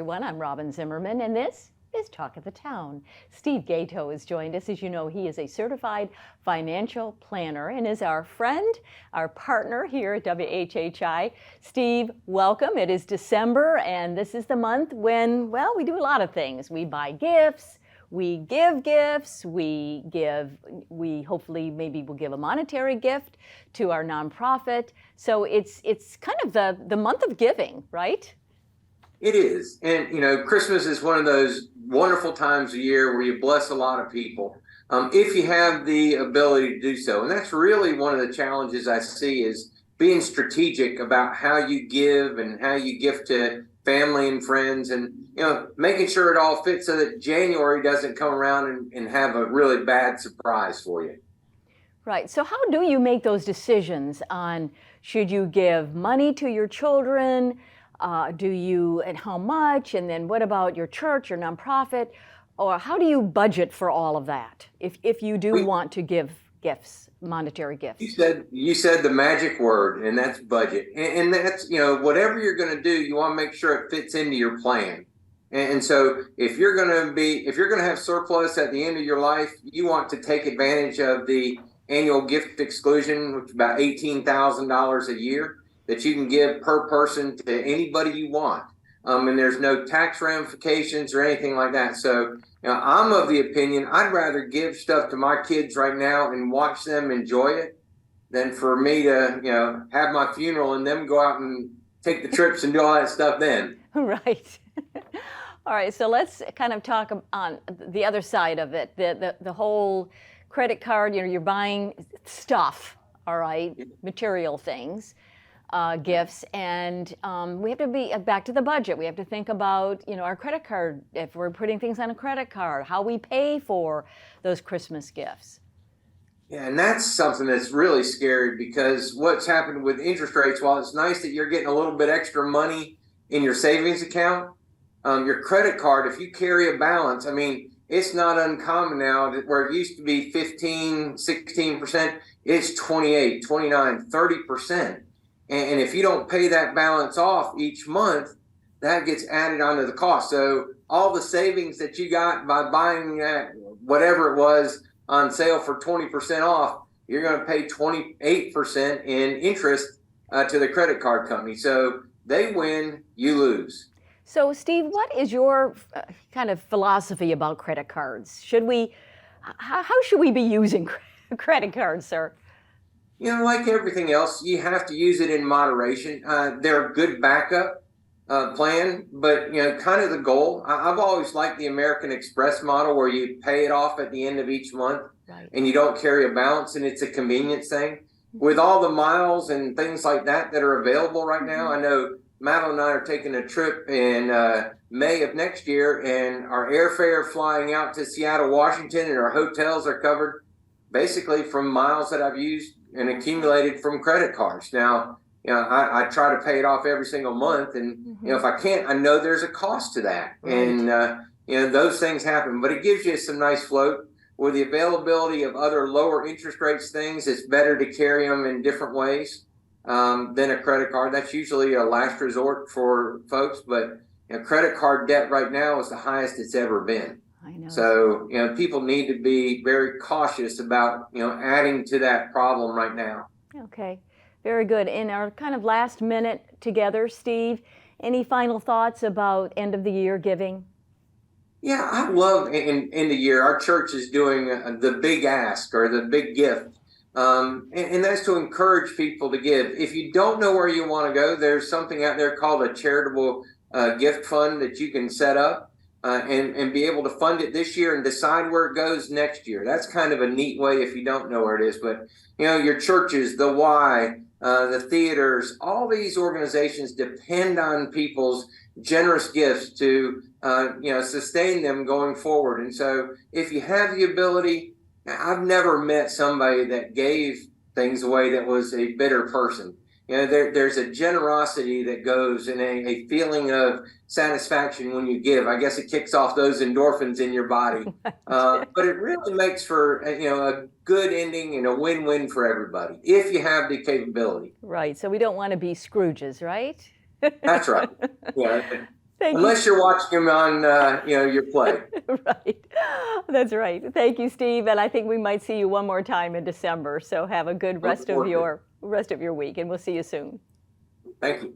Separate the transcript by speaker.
Speaker 1: everyone. I'm Robyn Zimmerman, and this is Talk of the Town. Steve Gaito has joined us. As you know, he is a certified financial planner and is our friend, our partner here at WHHI. Steve, welcome. It is December, and this is the month when, well, we do a lot of things. We buy gifts. We give gifts, we hopefully maybe we'll give a monetary gift to our nonprofit. So it's kind of the month of giving, right?
Speaker 2: It is. And, you know, Christmas is one of those wonderful times of year where you bless a lot of people, if you have the ability to do so. And that's really one of the challenges I see is being strategic about how you give and how you give to family and friends, and making sure it all fits so that January doesn't come around and have a really bad surprise for you.
Speaker 1: Right. So how do you make those decisions on should you give money to your children? Do you, and how much? And then what about your church, your nonprofit? Or how do you budget for all of that if you do want to give gifts, monetary gifts?
Speaker 2: You said the magic word, and that's budget. And that's, whatever you're going to do, you want to make sure it fits into your plan. And so if you're going to have surplus at the end of your life, you want to take advantage of the annual gift exclusion, which is about $18,000 a year that you can give per person to anybody you want. And there's no tax ramifications or anything like that. So I'm of the opinion I'd rather give stuff to my kids right now and watch them enjoy it than for me to, have my funeral and them go out and take the trips and do all that stuff then.
Speaker 1: Right. All right. So let's kind of talk on the other side of it, the whole credit card, you're buying stuff, all right, material things. Gifts, and we have to be back to the budget. We have to think about, our credit card, if we're putting things on a credit card, how we pay for those Christmas gifts.
Speaker 2: Yeah, and that's something that's really scary because what's happened with interest rates, while it's nice that you're getting a little bit extra money in your savings account, your credit card, if you carry a balance, it's not uncommon now that where it used to be 15, 16%, it's 28, 29, 30%. And if you don't pay that balance off each month, that gets added onto the cost. So all the savings that you got by buying that, whatever it was on sale for 20% off, you're going to pay 28% in interest to the credit card company. So they win, you lose.
Speaker 1: So Steve, what is your kind of philosophy about credit cards? How should we be using credit cards, sir?
Speaker 2: Like everything else, you have to use it in moderation. They're a good backup plan, but, kind of the goal. I've always liked the American Express model where you pay it off at the end of each month, right, and you don't carry a balance, and it's a convenience thing. With all the miles and things like that are available right now, I know Madeline and I are taking a trip in May of next year, and our airfare flying out to Seattle, Washington, and our hotels are covered basically from miles that I've used and accumulated from credit cards. Now, I try to pay it off every single month, and if I can't, I know there's a cost to that, right, and those things happen. But it gives you some nice float. With the availability of other lower interest rates things, it's better to carry them in different ways than a credit card. That's usually a last resort for folks, but credit card debt right now is the highest it's ever been.
Speaker 1: I know.
Speaker 2: So, people need to be very cautious about, adding to that problem right now.
Speaker 1: Okay, very good. In our kind of last minute together, Steve, any final thoughts about end of the year giving?
Speaker 2: Yeah, I love in the year, our church is doing the big ask or the big gift. And that's to encourage people to give. If you don't know where you want to go, there's something out there called a charitable gift fund that you can set up. And be able to fund it this year and decide where it goes next year. That's kind of a neat way if you don't know where it is. But, your churches, the Y, the theaters, all these organizations depend on people's generous gifts to, sustain them going forward. And so if you have the ability, I've never met somebody that gave things away that was a bitter person. There's a generosity that goes and a feeling of satisfaction when you give. I guess it kicks off those endorphins in your body. But it really makes for, a good ending and a win-win for everybody if you have the capability.
Speaker 1: Right. So we don't want to be Scrooges, right?
Speaker 2: That's right. Yeah.
Speaker 1: Thank
Speaker 2: Unless you're watching them on, your play.
Speaker 1: Right. That's right. Thank you, Steve. And I think we might see you one more time in December. So have a good rest of your week, and we'll see you soon.
Speaker 2: Thank you.